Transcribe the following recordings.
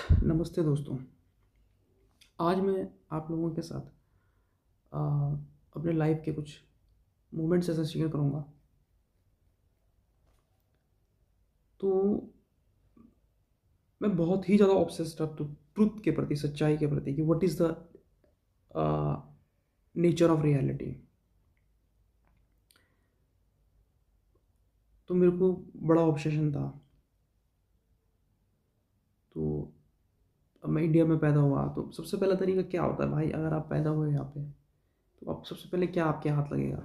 नमस्ते दोस्तों। आज मैं आप लोगों के साथ अ, अपने लाइफ के कुछ मोमेंट्स ऐसे शेयर करूँगा। तो मैं बहुत ही ज़्यादा ऑब्सेस्ड अब तो ट्रुथ के प्रति, सच्चाई के प्रति कि what is the nature of reality. तो मेरे को बड़ा ऑब्सेशन था। तो अब मैं इंडिया में पैदा हुआ, तो सबसे पहला तरीका क्या होता है भाई, अगर आप पैदा हुए यहाँ पे तो आप सबसे पहले क्या आपके हाथ लगेगा?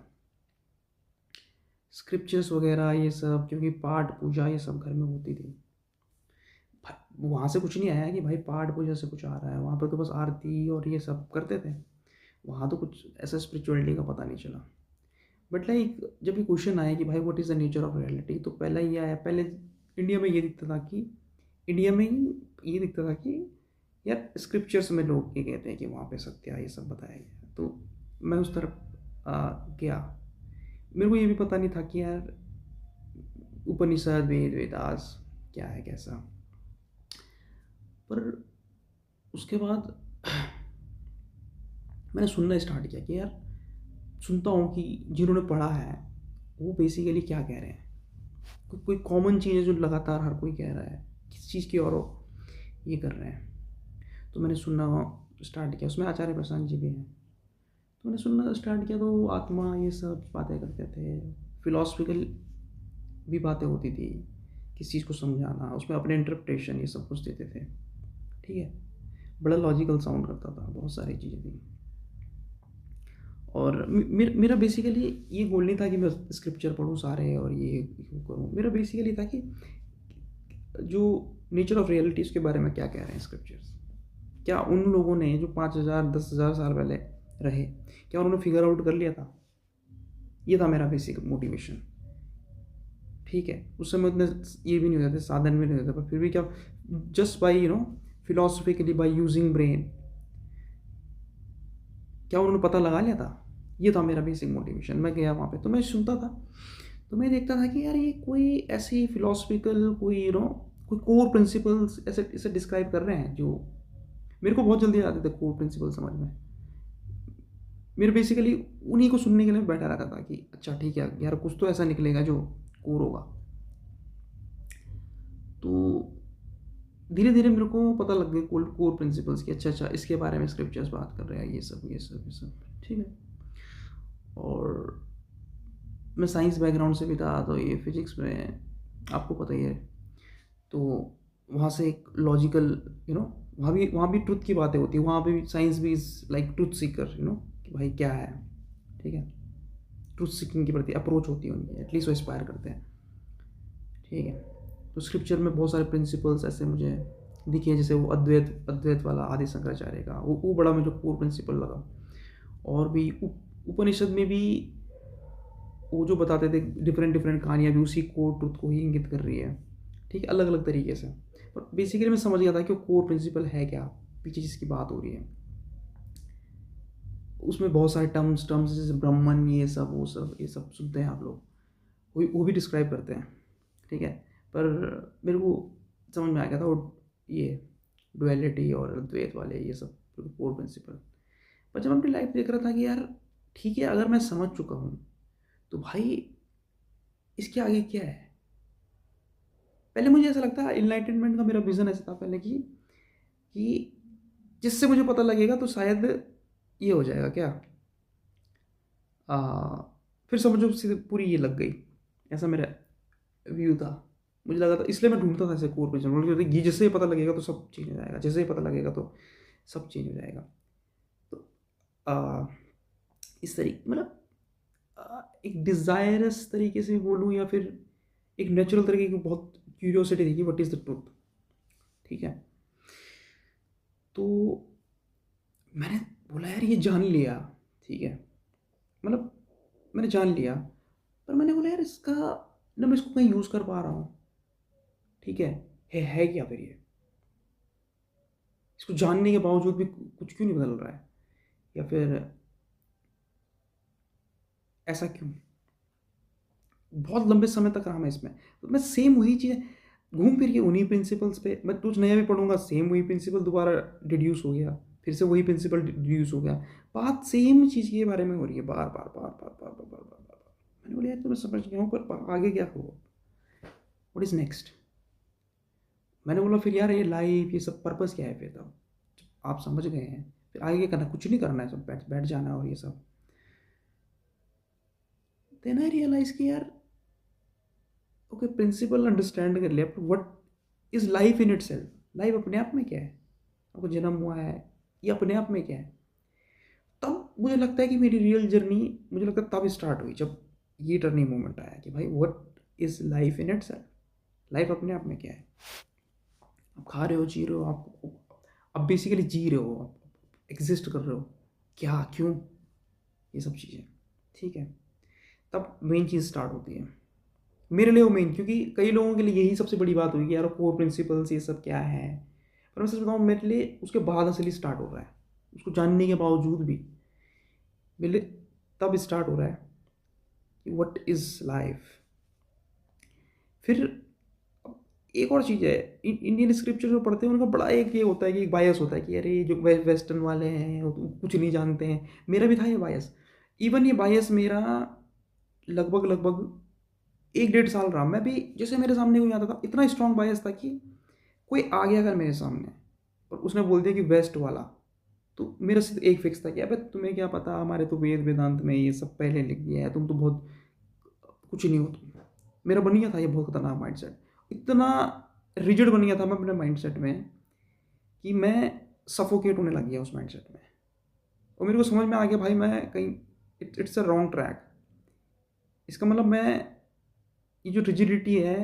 स्क्रिप्चर्स वगैरह ये सब, क्योंकि पाठ पूजा ये सब घर में होती थी। वहाँ से कुछ नहीं आया कि भाई पाठ पूजा से कुछ आ रहा है, वहाँ पर तो बस आरती और ये सब करते थे। वहाँ तो कुछ ऐसा स्पिरिचुअलिटी का पता नहीं चला। बट लाइक जब ये क्वेश्चन आया कि भाई what is the nature of reality, तो पहला ये आया। पहले इंडिया में ये दिखता था कि इंडिया में ही ये दिखता था कि यार स्क्रिप्चर्स में लोग ये कहते हैं कि वहाँ पे सत्य है, ये सब बताया गया है। तो मैं उस तरफ गया। मेरे को ये भी पता नहीं था कि यार उपनिषद वेद वेदास क्या है कैसा। पर उसके बाद मैंने सुनना स्टार्ट किया कि यार सुनता हूँ कि जिन्होंने पढ़ा है वो बेसिकली क्या कह रहे हैं। कोई कॉमन चीज़ है जो लगातार हर कोई कह रहा है, किस चीज़ की और वो ये कर रहे हैं। तो मैंने सुनना स्टार्ट किया। उसमें आचार्य प्रशांत जी भी हैं। तो मैंने सुनना स्टार्ट किया, तो वो आत्मा ये सब बातें करते थे। फिलोसफिकल भी बातें होती थी, किस चीज़ को समझाना, उसमें अपने इंटरप्रिटेशन ये सब कुछ देते थे। ठीक है, बड़ा लॉजिकल साउंड करता था, बहुत सारी चीज़ें थी। और मेरा बेसिकली ये गोल नहीं था कि मैं स्क्रिप्चर पढूँ सारे और ये करूँ। मेरा बेसिकली था कि जो नेचर ऑफ रियलिटी उसके बारे में क्या कह रहे हैं स्क्रिप्चर्स। क्या उन लोगों ने जो 5,000 10,000 साल पहले रहे, क्या उन्होंने फिगर आउट कर लिया था? ये था मेरा बेसिक मोटिवेशन। ठीक है, उस समय उतने ये भी नहीं होते थे, साधन भी नहीं होते, पर फिर भी क्या, just by philosophically by using brain, क्या उन्होंने पता लगा लिया था? ये था मेरा बेसिक मोटिवेशन। मैं गया वहाँ पे, तो मैं सुनता था। तो मैं देखता था कि यार ये कोई ऐसी फिलोसफिकल कोई कोई कोर प्रिंसिपल्स ऐसे ऐसे डिस्क्राइब कर रहे हैं जो मेरे को बहुत जल्दी आते थे कोर प्रिंसिपल समझ में। मेरे बेसिकली उन्हीं को सुनने के लिए बैठा रहता था कि अच्छा ठीक है यार, कुछ तो ऐसा निकलेगा जो कोर होगा। तो धीरे धीरे मेरे को पता लग गया कोर कोर प्रिंसिपल्स की। अच्छा अच्छा, इसके बारे में स्क्रिप्चर्स बात कर रहे हैं, ये सब ये सब ये सब। ठीक है। और मैं साइंस बैकग्राउंड से भी था, तो ये फिजिक्स में आपको पता ही है। तो वहाँ से एक लॉजिकल यू नो वहाँ भी ट्रुथ की बातें होती है। वहाँ पे भी साइंस भी इज़ लाइक ट्रुथ सीकर, कि भाई क्या है। ठीक है, ट्रुथ सीकिंग के प्रति अप्रोच होती है उनकी, एटलीस्ट वो एस्पायर करते हैं। ठीक है। तो स्क्रिप्चर में बहुत सारे प्रिंसिपल्स ऐसे मुझे दिखे, जैसे वो अद्वैत अद्वैत वाला आदि शंकराचार्य का, वो बड़ा मुझे कोर प्रिंसिपल लगा। और भी उपनिषद में भी वो जो बताते थे डिफरेंट डिफरेंट कहानियाँ भी उसी कोर ट्रुथ को ही इंगित कर रही है। ठीक है, अलग अलग तरीके से। पर बेसिकली मैं समझ गया था कि वो कोर प्रिंसिपल है क्या, पीछे जिसकी बात हो रही है। उसमें बहुत सारे टर्म्स टर्म्स जैसे ब्राह्मण, ये सब वो सब ये सब सुनते हैं आप लोग, वो भी डिस्क्राइब करते हैं। ठीक है। पर मेरे को समझ में आ गया था वो ये डुअलिटी और द्वैत वाले ये सब कोर प्रिंसिपल। पर जब मैं अपनी लाइफ देख रहा था कि यार ठीक है, अगर मैं समझ चुका हूँ तो भाई इसके आगे क्या है। पहले मुझे ऐसा लगता है, इनलाइटनमेंट का मेरा विज़न ऐसा था पहले कि जिससे मुझे पता लगेगा तो शायद ये हो जाएगा क्या, आ, फिर समझो सीधे पूरी ये लग गई। ऐसा मेरा व्यू था। मुझे लगा था, इसलिए मैं ढूंढता था ऐसे कोर प्रिंसिपल, ये जैसे ही पता लगेगा तो सब चेंज हो जाएगा, जैसे ही पता लगेगा तो सब चेंज हो जाएगा। तो आ, इस तरीके मतलब एक डिज़ायरस तरीके से बोलूँ या फिर एक नेचुरल तरीके की बहुत क्यूरियोसिटी थी कि व्हाट इज़ द ट्रूथ। ठीक है। तो मैंने बोला यार ये जान लिया। ठीक है, मतलब मैंने जान लिया। पर मैंने बोला यार इसका ना मैं इसको कहीं यूज़ कर पा रहा हूँ। ठीक है क्या फिर ये, इसको जानने के बावजूद भी कुछ क्यों नहीं बदल रहा है, या फिर ऐसा क्यों। बहुत लंबे समय तक रहा मैं इसमें, तो मैं सेम वही चीज़ घूम फिर के उन्हीं प्रिंसिपल्स पे मैं कुछ नया भी पढ़ूंगा, सेम वही प्रिंसिपल दोबारा डिड्यूस हो गया, फिर से वही प्रिंसिपल डिड्यूस हो गया, बात सेम चीज़ के बारे में हो रही है बार बार बार बार बार बार बार बार बार। मैंने बोला यार तो मैं समझ गया हूँ, पर आगे क्या होगा, व्हाट इज़ नेक्स्ट। मैंने बोला फिर यार ये लाइफ ये सब पर्पस क्या है फिर, तब आप समझ गए हैं फिर आगे क्या करना, कुछ नहीं करना है, सब बैठ बैठ जाना है और ये सब। देन आई रियलाइज कि यार ओके प्रिंसिपल अंडरस्टैंड कर लिया, पर what is life in it self, life अपने आप में क्या है, आपको जन्म हुआ है ये अपने आप में क्या है। तब मुझे लगता है कि मेरी रियल जर्नी मुझे लगता है तब स्टार्ट हुई जब ये टर्निंग मोमेंट आया कि भाई what is life in it self, life अपने आप में क्या है। आप खा रहे हो जी रहे हो, आप बेसिकली जी रहे हो, आप एग्जिस्ट कर रहे हो, क्या क्यों, ये सब चीज़ें, ठीक है। तब मेन चीज़ स्टार्ट होती है मेरे लिए वो मेन, क्योंकि कई लोगों के लिए यही सबसे बड़ी बात हुई कि यार कोर प्रिंसिपल्स ये सब क्या है, पर मैं सच बताऊँ मेरे लिए उसके बाद असली स्टार्ट हो रहा है, उसको जानने के बावजूद भी मेरे लिए तब स्टार्ट हो रहा है कि व्हाट इज़ लाइफ। फिर एक और चीज़ है, इंडियन स्क्रिप्चर जो पढ़ते हैं उनका बड़ा एक ये होता है कि एक बायस होता है कि अरे ये जो वेस्टर्न वाले हैं वो तो कुछ नहीं जानते हैं। मेरा भी था ये बायस, इवन ये बायस मेरा लगभग लगभग 1 डेढ़ साल रहा। मैं भी जैसे मेरे सामने कोई आता था, इतना स्ट्रॉन्ग बायस था कि कोई आ गया अगर मेरे सामने और उसने बोल दिया कि वेस्ट वाला, तो मेरा सिर्फ एक फिक्स था कि अबे तुम्हें क्या पता, हमारे तो वेद वेदांत में ये सब पहले लिख दिया है, तुम तो बहुत कुछ नहीं हो तुम। मेरा बन गया था ये बहुत खतरनाक माइंडसेट, इतना रिजिड बन गया था मैं अपने माइंडसेट में कि मैं सफोकेट होने लग गया उस माइंडसेट में। और मेरे को समझ में आ गया भाई मैं कहीं इट्स अ रॉन्ग ट्रैक। इसका मतलब मैं ये जो रिजिडिटी है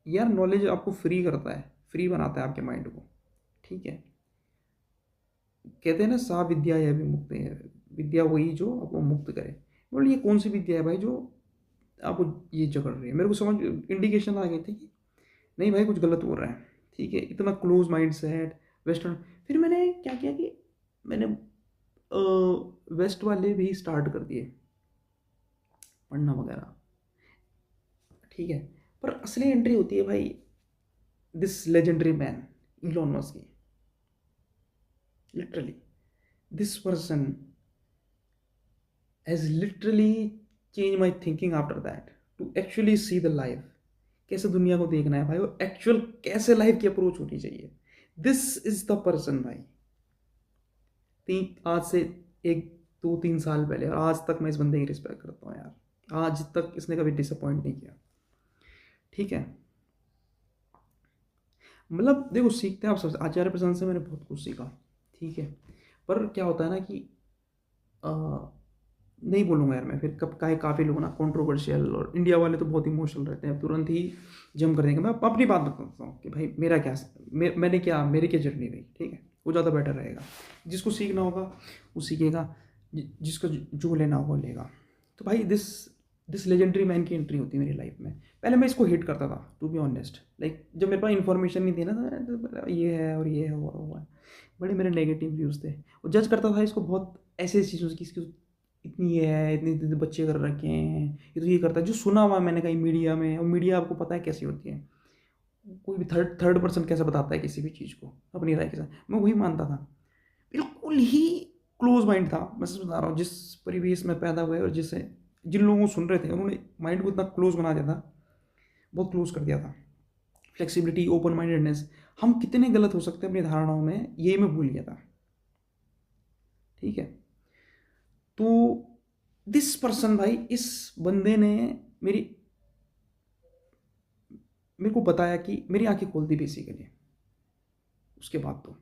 यार, नॉलेज आपको फ्री करता है, फ्री बनाता है आपके माइंड को, ठीक है। कहते हैं ना सा विद्या यह भी मुक्त है, विद्या वही जो आपको मुक्त करे। बोले ये कौन सी विद्या है भाई जो आपको ये जकड़ रही है। मेरे को समझ इंडिकेशन आ गए थे कि नहीं भाई कुछ गलत हो रहा है, ठीक है। इतना क्लोज माइंड सेट वेस्टर्न। फिर मैंने क्या किया कि मैंने वेस्ट वाले भी स्टार्ट कर दिए पढ़ना वगैरह, ठीक है। पर असली एंट्री होती है भाई this legendary man Elon Musk की। Literally this person has literally change my thinking after that to actually see the life, कैसे दुनिया को देखना है भाई, वो एक्चुअल कैसे लाइफ की अप्रोच होनी चाहिए। दिस इज द पर्सन भाई। आज से 1 2 3 साल पहले और आज तक मैं इस बंदे की रिस्पेक्ट करता हूँ यार, आज तक इसने कभी डिसअपॉइंट नहीं किया, ठीक है। मतलब देखो सीखते हैं आप सबसे, आचार्य प्रसन्न से मैंने बहुत कुछ सीखा, ठीक है। पर क्या होता है ना कि नहीं बोलूँगा यार मैं, फिर कब काफ़ी लोग ना कंट्रोवर्शियल, और इंडिया वाले तो बहुत इमोशनल रहते हैं, तुरंत ही जम कर देंगे। मैं अपनी बात बताता हूँ कि भाई मेरा क्या मैंने क्या मेरी क्या जर्नी रही, ठीक है। वो ज़्यादा बेटर रहेगा, जिसको सीखना होगा वो सीखेगा, जिसको जो लेना होगा लेगा। तो भाई दिस लेजेंडरी मैन की एंट्री होती है मेरी लाइफ में। पहले मैं इसको हिट करता था टू बी ऑनेस्ट, लाइक जब मेरे पास इन्फॉर्मेशन नहीं थी ना, तो ये है और ये है हुआ है, बड़े मेरे नेगेटिव व्यूज़ थे। और जज करता था इसको बहुत ऐसे चीज़ों की, इसकी इतनी ये है, इतने इतने बच्चे कर रखे हैं, ये तो ये करता है, जो सुना हुआ मैंने कहीं मीडिया में। और मीडिया आपको पता है कैसी होती है, कोई भी थर्ड पर्सन कैसे बताता है किसी भी चीज़ को अपनी राय के साथ, मैं वही मानता था। बिल्कुल ही क्लोज माइंड था, मैं सच बता रहा हूँ। जिस परिवेश में पैदा हुए और जिन लोगों को सुन रहे थे उन्होंने माइंड को इतना क्लोज बना दिया था, बहुत क्लोज कर दिया था। फ्लेक्सिबिलिटी, ओपन माइंडेडनेस, हम कितने गलत हो सकते हैं अपनी धारणाओं में, ये मैं भूल गया था, ठीक है। तो दिस पर्सन भाई, इस बंदे ने मेरी मेरे को बताया कि मेरी आंखें खोल दी बेसिकली। उसके बाद तो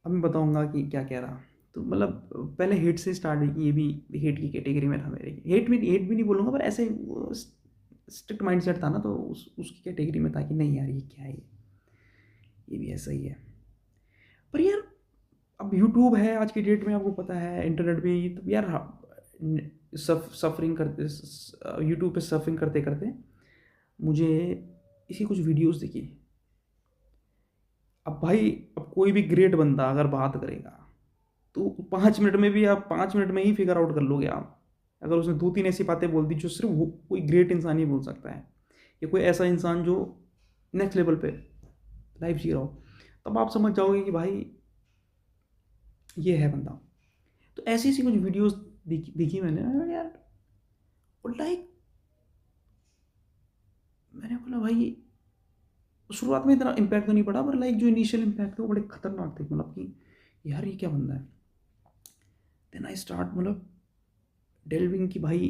अब मैं बताऊंगा कि क्या कह रहा। तो मतलब पहले हेट से स्टार्ट हुई कि ये भी हेट की कैटेगरी में था मेरे, हेट भी नहीं बोलूँगा, पर ऐसे स्ट्रिक्ट माइंडसेट था ना, तो उसकी कैटेगरी में था कि नहीं यार ये क्या है, ये भी ऐसा ही है। पर यार अब यूट्यूब है आज की डेट में, आपको पता है इंटरनेट भी, तो यार सफरिंग करते यूट्यूब पे सफरिंग करते करते मुझे इसी कुछ वीडियोस दिखी। अब भाई अब कोई भी ग्रेट बंदा अगर बात करेगा तो 5 मिनट में भी, आप 5 मिनट में ही फिगर आउट कर लोगे आप, अगर उसने 2 3 ऐसी बातें बोल दी जो सिर्फ वो कोई ग्रेट इंसान ही बोल सकता है। या कोई ऐसा इंसान जो नेक्स्ट लेवल पे लाइफ जी रहा हो, तब आप समझ जाओगे कि भाई ये है बंदा। तो ऐसी ऐसी कुछ वीडियोस देखी मैंने यार, और लाइक मैंने बोला भाई, शुरुआत में इतना इम्पैक्ट तो नहीं पड़ा, पर लाइक जो इनिशियल इम्पैक्ट थे वो बड़े खतरनाक थे, मतलब कि यार ये क्या बंदा है। देन आई स्टार्ट मतलब डेल्विंग की भाई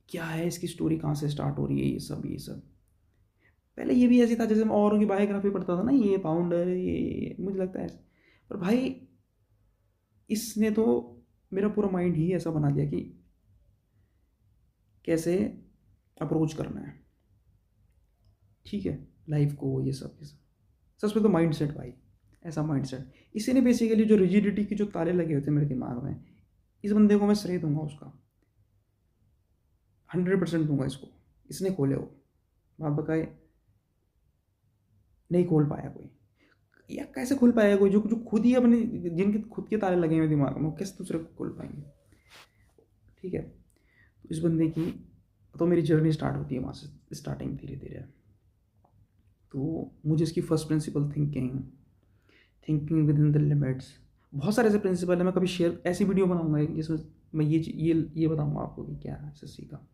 क्या है इसकी स्टोरी, कहाँ से स्टार्ट हो रही है, ये सब। पहले ये भी ऐसे था जैसे मैं औरों की बायोग्राफी पढ़ता था ना, ये फाउंडर ये मुझे लगता है ऐसे। पर भाई इसने तो मेरा पूरा माइंड ही ऐसा बना दिया कि कैसे अप्रोच करना है, ठीक है, लाइफ को, ये सब। सच में तो माइंड सेट भाई, ऐसा माइंड सेट, इसी ने बेसिकली जो रिजिडिटी के जो ताले लगे होते हैं मेरे दिमाग में, इस बंदे को मैं श्रेय दूंगा उसका, 100% दूंगा इसको। इसने खोले हो, बात बकाए नहीं खोल पाया कोई, या कैसे खोल पाया कोई जो जो खुद ही अपने, जिनके खुद के ताले लगे हुए दिमाग में, वो कैसे दूसरे को खोल पाएंगे, ठीक है। तो इस बंदे की तो मेरी जर्नी स्टार्ट होती है वहाँ से, स्टार्टिंग धीरे धीरे। तो मुझे इसकी first principle thinking with in the limits, बहुत सारे ऐसे प्रिंसिपल है, मैं कभी शेयर ऐसी वीडियो बनाऊंगा जिसमें मैं ये बताऊंगा आपको कि क्या है इससे सीखा।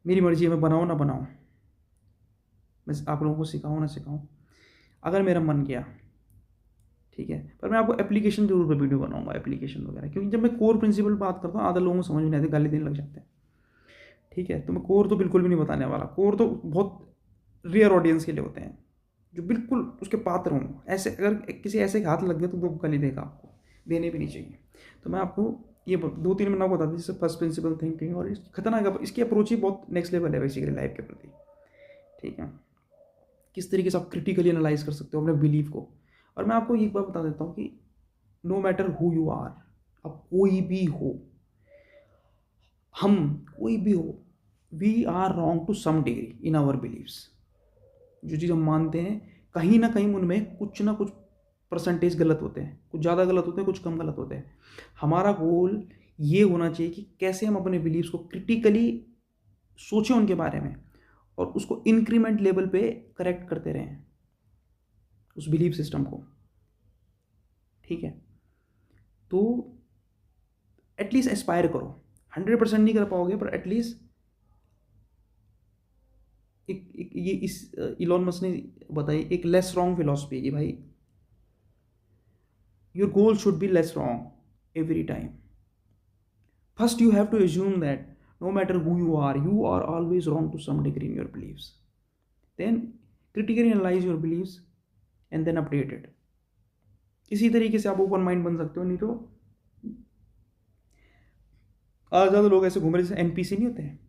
मेरी मर्जी है, मैं बनाऊँ ना बनाऊँ, मैं आप लोगों को सिखाऊँ ना सिखाऊँ, अगर मेरा मन किया, ठीक है। पर मैं आपको एप्लीकेशन जरूर पे वीडियो बनाऊंगा, एप्लीकेशन वगैरह, क्योंकि जब मैं कोर प्रिंसिपल बात करता हूँ आधा लोगों को समझ में नहीं आती, गाली देने लग जाते हैं, ठीक है। तो मैं कोर तो बिल्कुल भी नहीं बताने वाला, कोर तो बहुत रेयर ऑडियंस के लिए होते हैं जो बिल्कुल उसके पात्र हों, ऐसे अगर किसी ऐसे के हाथ लग गए तो वो गाली देगा आपको, देने भी नहीं चाहिए। तो मैं आपको ये 2-3 महीना बता दी, जैसे फर्स्ट प्रिंसिपल थिंकिंग, और खतरनाक इसकी अप्रोच ही बहुत नेक्स्ट लेवल है बेसिकली लाइफ के प्रति, ठीक है। किस तरीके से आप क्रिटिकली एनालाइज कर सकते हो अपने बिलीफ को। और मैं आपको एक बात बता देता हूँ कि no matter who you are, अब कोई भी हो, हम कोई भी हो, we are wrong to some degree in our beliefs. जो चीज़ हम मानते हैं कहीं ना कहीं उनमें कुछ ना कुछ परसेंटेज गलत होते हैं, कुछ ज़्यादा गलत होते हैं, कुछ कम गलत होते हैं। हमारा गोल ये होना चाहिए कि कैसे हम अपने बिलीव्स को क्रिटिकली सोचें उनके बारे में, और उसको इंक्रीमेंट लेवल पे करेक्ट करते रहें उस बिलीफ सिस्टम को, ठीक है। तो एटलीस्ट एस्पायर करो, 100% नहीं कर पाओगे, पर एटलीस्ट ये इस इलॉन मस्क ने बताई एक लेस रॉन्ग फिलॉसफी है कि भाई your goal should be less wrong every time. First you have to assume that no matter who you are always wrong to some degree in your beliefs. Then critically analyze your beliefs and then update it. इसी तरीके से आप open mind बन सकते हो। नहीं तो आज ज़्यादा लोग ऐसे घूम रहे, जैसे एनपीसी नहीं होते हैं,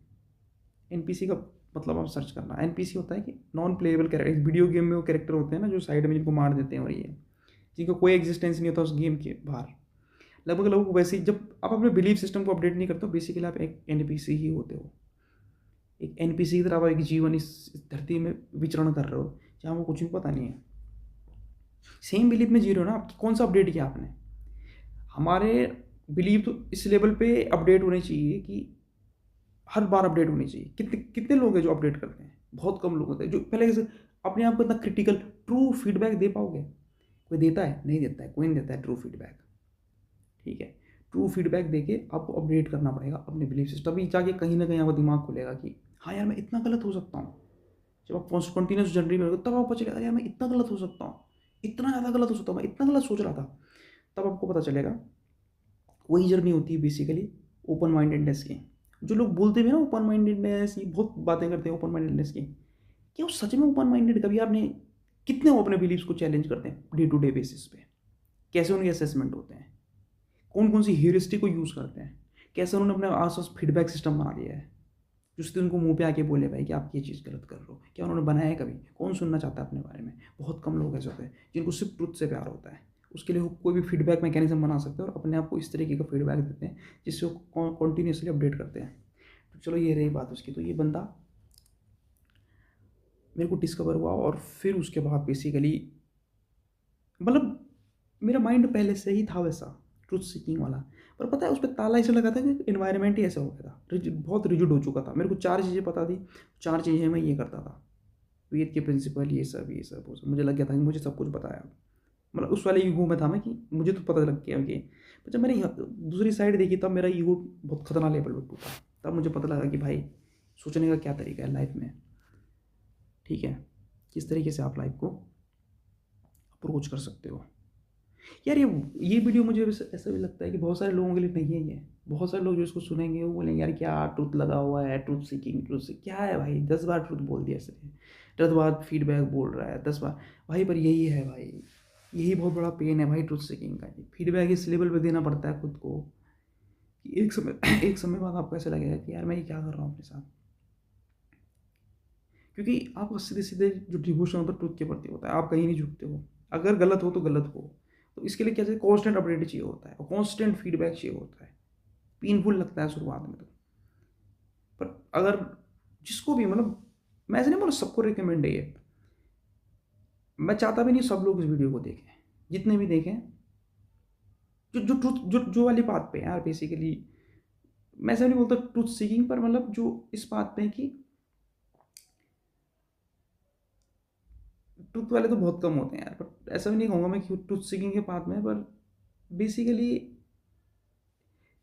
एनपीसी का मतलब आप सर्च करना, एनपीसी होता है कि non playable character. Video game में वो कैरेक्टर होते हैं ना जो साइड में जिनको मार देते हैं, और ये जिनका कोई एग्जिस्टेंस नहीं होता उस गेम के बाहर, लगभग लोग वैसे ही। जब आप अपने बिलीफ सिस्टम को अपडेट नहीं करते हो, बेसिकली आप एक एनपीसी ही होते हो। एक एनपीसी की तरह आप एक जीवन इस धरती में विचरण कर रहे हो जहाँ वो कुछ भी पता नहीं है, सेम बिलीफ में जी रहे हो ना। आपकी कौन सा अपडेट किया आपने? हमारे बिलीफ तो इस लेवल पे अपडेट होने चाहिए कि हर बार अपडेट होनी चाहिए। कितने कितने लोग हैं जो अपडेट करते हैं? बहुत कम लोग होते हैं जो पहले से अपने आप को इतना क्रिटिकल ट्रू फीडबैक दे पाओगे। कोई देता है? नहीं देता है, कोई नहीं देता है ट्रू फीडबैक, ठीक है। ट्रू फीडबैक देके आपको अपडेट करना पड़ेगा अपने बिलीफ सिस्टम, तभी जाके कहीं ना कहीं आपका दिमाग खुलेगा कि हाँ यार मैं इतना गलत हो सकता हूँ। जब आप कंटिन्यूस जर्नी में तब आपको चलेगा यार मैं इतना गलत हो सकता हूँ, इतना ज़्यादा गलत हो सकता हूँ, मैं इतना गलत सोच रहा था। तब आपको पता चलेगा। वही जर्नी होती है बेसिकली ओपन माइंडेडनेस की। जो लोग बोलते हैं ना ओपन माइंडेडनेस, ये बहुत बातें करते हैं ओपन माइंडेडनेस की, क्या वो सच में ओपन माइंडेड? कभी आपने कितने वो अपने बिलीव्स को चैलेंज करते हैं डे टू डे बेसिस पे? कैसे उनके असेसमेंट होते हैं? कौन कौन सी ह्यूरिस्टिक को यूज़ करते हैं? कैसे उन्होंने अपने आसपास फीडबैक सिस्टम बना दिया है जिससे उनको मुंह पे आके बोले भाई कि आप ये चीज़ गलत कर रहे हो? क्या उन्होंने बनाया है कभी? कौन सुनना चाहता है अपने बारे में? बहुत कम लोग ऐसे होते हैं जिनको सिर्फ ट्रुथ से प्यार होता है। उसके लिए वो कोई भी फीडबैक मैकेनिज्म बना सकते हैं और अपने आप को इस तरीके का फीडबैक देते हैं जिससे वो कॉन्टीन्यूसली अपडेट करते हैं। तो चलो ये रही बात उसकी। तो ये बंदा मेरे को डिस्कवर हुआ, और फिर उसके बाद बेसिकली मतलब मेरा माइंड पहले से ही था वैसा, ट्रूथ सीकिंग वाला। पर पता है उस पर ताला ऐसे लगा था कि इन्वायरमेंट ही ऐसा हो गया था, बहुत रिजिड हो चुका था। मेरे को 4 चीज़ें पता थी, 4 चीज़ें मैं ये करता था, वेद के प्रिंसिपल, ये सब वो सब मुझे लग गया था कि मुझे सब कुछ बताया। मतलब उस वाले ईगो में था मैं कि मुझे तो पता लग गया कि, पर जब मैंने दूसरी साइड देखी तब मेरा ईगो बहुत खतरनाक लेवल पर टूटा। तब मुझे पता लगा कि भाई सोचने का क्या तरीका है लाइफ में, ठीक है, किस तरीके से आप लाइफ को अप्रोच कर सकते हो। यार ये वीडियो मुझे ऐसा भी लगता है कि बहुत सारे लोगों के लिए नहीं है ये। बहुत सारे लोग जो इसको सुनेंगे वो बोलेंगे यार क्या ट्रुथ लगा हुआ है, ट्रुथ सीकिंग, ट्रुथ से क्या है भाई, 10 बार ट्रुथ बोल दिया ऐसे, 10 बार फीडबैक बोल रहा है, 10 बार भाई। पर यही है भाई, यही बहुत बड़ा पेन है भाई ट्रुथ सीकिंग का। फीडबैक इस लेवल पे देना पड़ता है खुद को कि एक समय बाद आपको ऐसा लगेगा कि यार मैं ये क्या कर रहा हूँ अपने साथ। क्योंकि आपका सीधे सीधे जो डिवोशन होता है ट्रुथ के प्रति होता है, आप कहीं नहीं झुकते हो। अगर गलत हो तो गलत हो, तो इसके लिए क्या चाहिए, कॉन्स्टेंट अपडेट चाहिए होता है और कॉन्स्टेंट फीडबैक चाहिए होता है। पेनफुल लगता है शुरुआत में तो, पर अगर जिसको भी, मतलब मैं ऐसे नहीं बोला सबको रिकमेंड है ये, मैं चाहता भी नहीं सब लोग इस वीडियो को देखें, जितने भी देखें जो जो ट्रुथ जो वाली बात पे है यार। बेसिकली मैं ऐसा नहीं बोलता ट्रुथ सीकिंग पर, मतलब जो इस बात पे है कि ट्रुथ वाले तो बहुत कम होते हैं यार, बट ऐसा भी नहीं कहूँगा मैं कि ट्रुथ सीकिंग के बात में, पर बेसिकली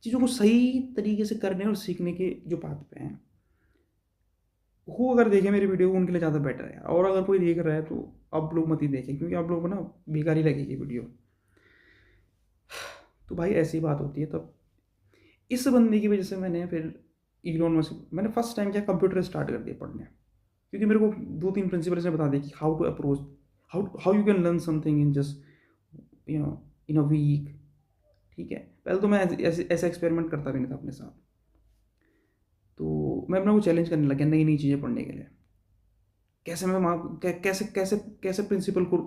चीज़ों को सही तरीके से करने और सीखने के जो बात पे हैं, वो अगर देखें मेरी वीडियो उनके लिए ज़्यादा बेटर है। और अगर कोई देख रहा है तो आप लोग मत ही देखें, क्योंकि आप लोगों को ना बेकार ही लगेगी वीडियो। तो भाई ऐसी बात होती है। तब इस बंदे की वजह से मैंने फिर इलॉन मस्क, मैंने फर्स्ट टाइम क्या कंप्यूटर स्टार्ट कर दिया पढ़ने, क्योंकि मेरे को 2-3 प्रिंसिपल से बता दिया कि how to approach, how you can learn something in just in a week. ठीक है, पहले तो मैं ऐसा एक्सपेरिमेंट करता भी नहीं था अपने साथ, तो मैं अपने को चैलेंज करने लग गया नई नई चीज़ें पढ़ने के लिए। कैसे मैं कैसे कैसे कैसे प्रिंसिपल को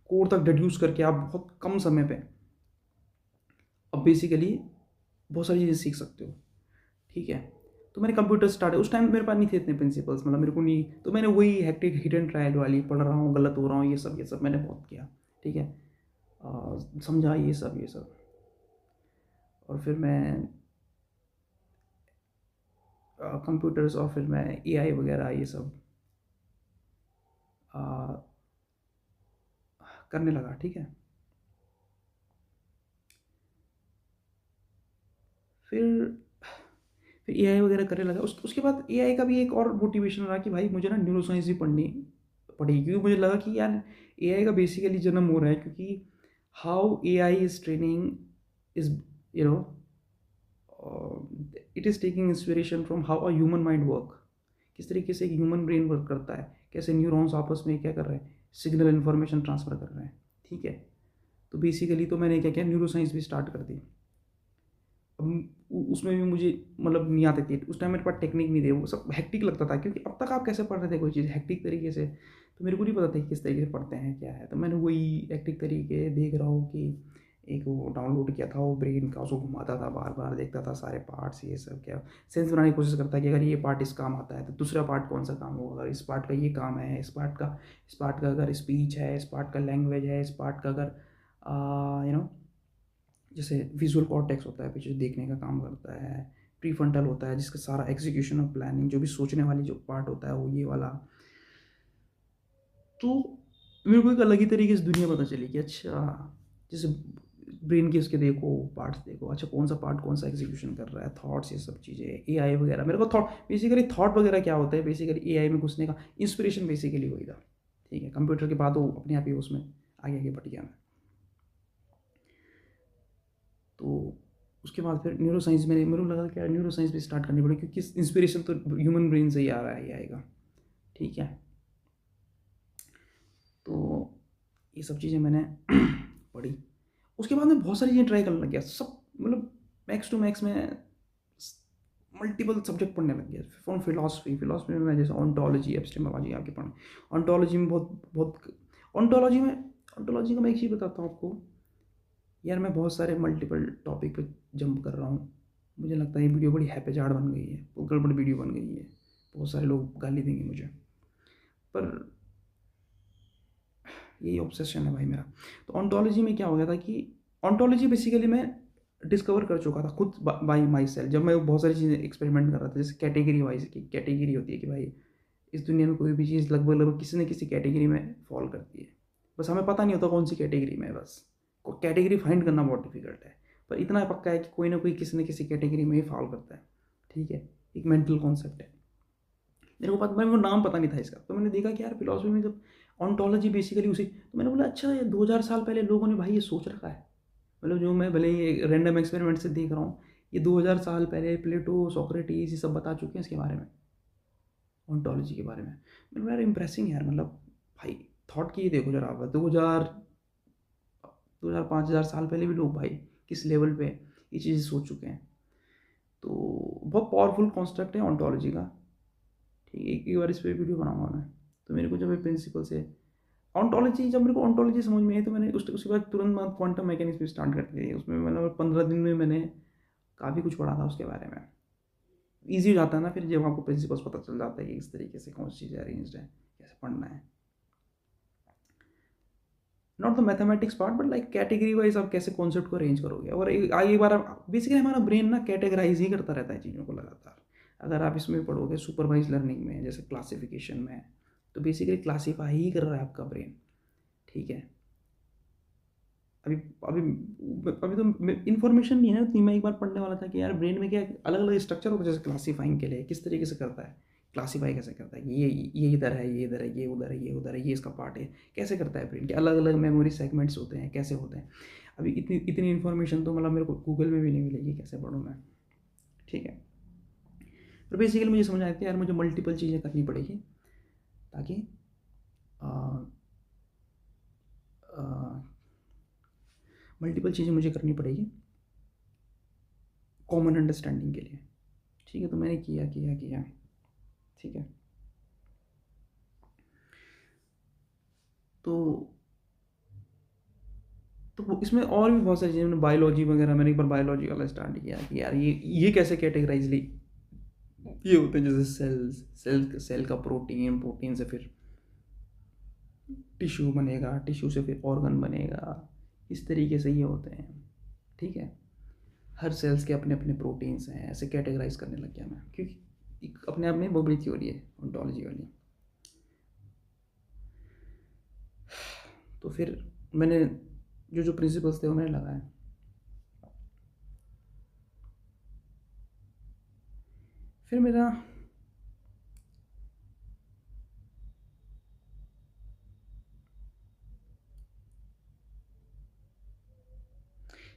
कोड तक डिड्यूस करके आप बहुत कम समय पे अब बेसिकली बहुत सारी चीज़ें सीख सकते हो। ठीक है, तो मैंने कंप्यूटर स्टार्ट, उस टाइम मेरे पास नहीं थे इतने प्रिंसिपल्स, मतलब मेरे को नहीं, तो मैंने वही हेक्टिक हिट एंड ट्रायल वाली, पढ़ रहा हूँ गलत हो रहा हूँ, ये सब मैंने बहुत किया। ठीक है, समझा ये सब। और फिर मैं कंप्यूटर्स और फिर मैं एआई वगैरह ये सब आ, करने लगा। ठीक है, फिर एआई वगैरह करने लगा। उसके बाद एआई का भी एक और मोटिवेशन रहा कि भाई मुझे ना न्यूरो साइंस भी पढ़नी पड़ेगी, क्योंकि मुझे लगा कि यार एआई का बेसिकली जन्म हो रहा है, क्योंकि how AI is training is you know it is taking inspiration from how a human mind work. किस तरीके से एक ह्यूमन ब्रेन वर्क करता है, कैसे न्यूरॉन्स आपस में क्या कर रहे हैं, सिग्नल इन्फॉर्मेशन ट्रांसफ़र कर रहे हैं। ठीक है, तो बेसिकली तो मैंने क्या किया, न्यूरो साइंस भी स्टार्ट कर दी। अब उसमें भी मुझे मतलब नहीं आती थी उस टाइम, मेरे पास टेक्निक नहीं थी, वो सब हेक्टिक लगता था, क्योंकि अब तक आप कैसे पढ़ रहे थे कोई चीज़ हेक्टिक तरीके से, तो मेरे को नहीं पता था कि किस तरीके से पढ़ते हैं क्या है। तो मैंने वही हेक्टिक तरीके देख रहा हूँ कि एक वो डाउनलोड किया था, वो ब्रेन का, उसको घुमाता था, बार बार देखता था सारे पार्ट्स, ये सब क्या सेंस बनाने की कोशिश करता है कि अगर ये पार्ट इस काम आता है तो दूसरा पार्ट कौन सा काम होगा, अगर इस पार्ट का ये काम है, इस पार्ट का अगर स्पीच है, इस पार्ट का लैंग्वेज है, इस पार्ट का अगर जैसे विजुअल कॉर्टेक्स होता है पीछे देखने का काम करता है, प्रीफ्रंटल होता है जिसका सारा एग्जीक्यूशन और प्लानिंग, जो भी सोचने वाली जो पार्ट होता है वो ये वाला। तो मेरे को एक अलग ही तरीके से दुनिया पता चली कि अच्छा, जैसे ब्रेन के उसके देखो पार्ट्स देखो, अच्छा कौन सा पार्ट कौन सा एग्जीक्यूशन कर रहा है, थॉट्स, ये सब चीज़ें, एआई वगैरह। मेरे को थॉट बेसिकली, थॉट वगैरह क्या होता है बेसिकली, एआई में घुसने का इंस्पिरेशन बेसिकली वही था। ठीक है, कंप्यूटर के बाद वो अपने आप ही उसमें आगे आगे बढ़ गया मैं। तो उसके बाद फिर न्यूरो साइंस में मेरे को लगा कि न्यूरो साइंस भी स्टार्ट करनी पड़ेगी, क्योंकि इंस्पिरेशन तो ह्यूमन ब्रेन से ही आ रहा है, ये आएगा। ठीक है, तो ये सब चीज़ें मैंने पढ़ी। उसके बाद मैं बहुत सारी चीज़ें ट्राई करने लग गया, सब मतलब मैक्स टू मैक्स में मल्टीपल सब्जेक्ट पढ़ने लग गया। फ्रॉम फिलासफी में मैं जैसे ऑन्टोलॉजी, एपिस्टेमोलॉजी आपके पढ़ें, ऑन्टोलॉजी में बहुत बहुत ऑन्टोलॉजी का मैं एक चीज़ बताता हूँ आपको। यार मैं बहुत सारे मल्टीपल टॉपिक पे जंप कर रहा हूँ, मुझे लगता है ये वीडियो बड़ी हैपेजार्ड बन गई है, बहुत गड़बड़ वीडियो बन गई है, बहुत सारे लोग गाली देंगे मुझे, पर यही ऑब्सेशन है भाई मेरा। तो ऑन्टोलॉजी में क्या हो गया था कि ऑन्टोलॉजी बेसिकली मैं डिस्कवर कर चुका था खुद बाई माई सेल्फ, जब मैं बहुत सारी चीज़ें एक्सपेरिमेंट कर रहा था, जैसे कैटेगरी वाइज की कैटेगरी होती है कि भाई इस दुनिया में कोई भी चीज़ लगभग लगभग किसी न किसी कैटेगरी में फॉल करती है, बस हमें पता नहीं होता कौन सी कैटेगरी में है, बस कैटेगरी फाइंड करना बहुत डिफिकल्ट है, पर इतना पक्का है कि कोई ना कोई किसी न किसी कैटेगरी में ही फॉल करता है। ठीक है, एक मेंटल कॉन्सेप्ट है। मेरे को नाम पता नहीं था इसका, तो मैंने देखा कि यार फिलोसफी में जब ऑन्टोलॉजी बेसिकली उसी, तो मैंने बोला अच्छा ये 2000 साल पहले लोगों ने भाई ये सोच रखा है। मतलब जो मैं भले ही रैंडम एक्सपेरिमेंट से देख रहा हूँ, ये 2000 साल पहले प्लेटो सोक्रेटिस ये सब बता चुके हैं इसके बारे में, ऑन्टोलॉजी के बारे में। मैंने यार इंप्रेसिंग यार, मतलब भाई थॉट की देखो जरा आप, 2000 5,000 साल पहले भी लोग भाई किस लेवल पे ये चीज़ें सोच चुके हैं। तो बहुत पावरफुल कॉन्सेप्ट है ऑन्टोलॉजी का। ठीक है, एक बार इस पर वीडियो बनाऊंगा मैं। तो मेरे को जब ये प्रिंसिपल से ऑन्टोलॉजी, जब मेरे को ऑन्टोलॉजी समझ में आई तो मैंने उसके बाद तुरंत बाद क्वांटम मैकेनिक्स भी स्टार्ट कर दी। उसमें मतलब 15 दिन में मैंने काफ़ी कुछ पढ़ा था उसके बारे में। ईजी हो जाता है ना फिर जब आपको प्रिंसिपल्स पता चल जाता है कि इस तरीके से कौन सी चीज़ें अरेंज्ड है, कैसे पढ़ना है। Not the mathematics part but like category wise आप कैसे कॉन्सेप्ट को अरेंज करोगे। और एक बार बेसिकली हमारा ब्रेन ना कैटेगराइज ही करता रहता है चीज़ों को लगातार। अगर आप इसमें पढ़ोगे सुपरवाइज लर्निंग में, जैसे क्लासिफिकेशन में, तो बेसिकली क्लासीफाई ही कर रहा है आपका ब्रेन। ठीक है, अभी अभी अभी तो इन्फॉर्मेशन नहीं है ना उतनी। मैं एक बार पढ़ने वाला था कि यार ब्रेन में क्या अलग अलग स्ट्रक्चर होता है, जैसे क्लासीफाइंग के लिए किस तरीके से करता है, क्लासीफाई कैसे करता है, ये इधर है, ये इधर है, ये उधर है, ये उधर है, ये इसका पार्ट है, कैसे करता है ब्रेन के अलग अलग मेमोरी सेगमेंट्स होते हैं, कैसे होते हैं। अभी इतनी इतनी इन्फॉर्मेशन तो मतलब मेरे को गूगल में भी नहीं मिलेगी, कैसे पढ़ूँ मैं। ठीक है, तो बेसिकली मुझे समझ आया कि यार मुझे मल्टीपल चीज़ें करनी पड़ेगी ताकि मल्टीपल चीज़ें मुझे करनी पड़ेगी कॉमन अंडरस्टैंडिंग के लिए। ठीक है, तो मैंने किया किया किया। ठीक है, तो इसमें और भी बहुत सारी चीज़ें, मैंने बायोलॉजी वगैरह, मैंने एक बार बायोलॉजी वाला स्टार्ट किया कि यार ये कैसे कैटेगराइज ली, ये होते हैं जैसे सेल का प्रोटीन, प्रोटीन से फिर टिश्यू बनेगा, टिश्यू से फिर ऑर्गन बनेगा, इस तरीके से ये होते हैं। ठीक है, हर सेल्स के अपने अपने प्रोटीन्स हैं, ऐसे कैटेगराइज करने लग गया मैं, क्योंकि एक अपने आप में बहुत बड़ी थ्योरी है ओंटोलॉजी वाली। तो फिर मैंने जो जो प्रिंसिपल्स थे वो मैंने लगाए। फिर मेरा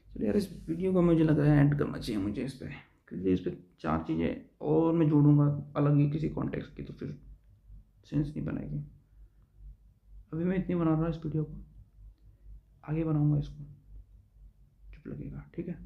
चलिए यार, इस वीडियो को मुझे लग रहा है ऐड करना चाहिए मुझे इस पर, क्योंकि इस पर 4 चीज़ें और मैं जोड़ूंगा अलग ही किसी कॉन्टेक्स्ट की, तो फिर सेंस नहीं बनेगी। अभी मैं इतनी बना रहा हूँ इस वीडियो को, आगे बनाऊंगा इसको जब लगेगा। ठीक है।